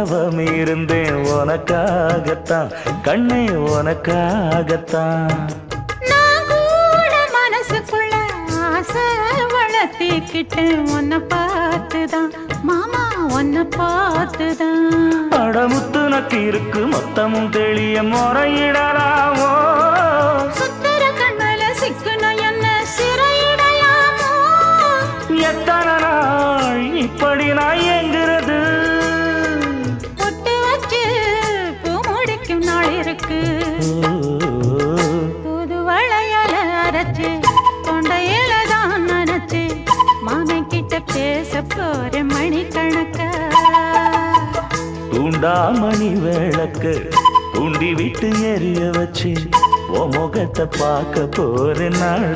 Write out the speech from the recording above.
தவம் இருந்தேன் உனக்காகத்தான் கண்ணே உனக்காகத்தான். நான் கூட மனசுக்குள்ள ஆசை வளர்த்திக்கிட்டேன் உன்னை பார்த்துதான் மாமா உன்னை பார்த்துதான். அடமுத்து நக்கு இருக்கு மொத்தமும் தெளிய முறையிடலாமோ சுத்தர கண்மல சிக்குன என்ன சிறையிடையாமோ. எத்தனை நாள் இப்படி நான் எங்கிறது பொட்டு வச்சு பூ முடிக்கும் நாள் இருக்கு. புது வளையல அரைச்சு தொண்டையில தான் நினைச்சு மாமன் கிட்ட பேச போற மணிக்கணக்கா. தூண்டாமணி விளக்கு தூண்டி விட்டு எரிய வச்சு உன் முகத்தை பார்க்க போற நாள்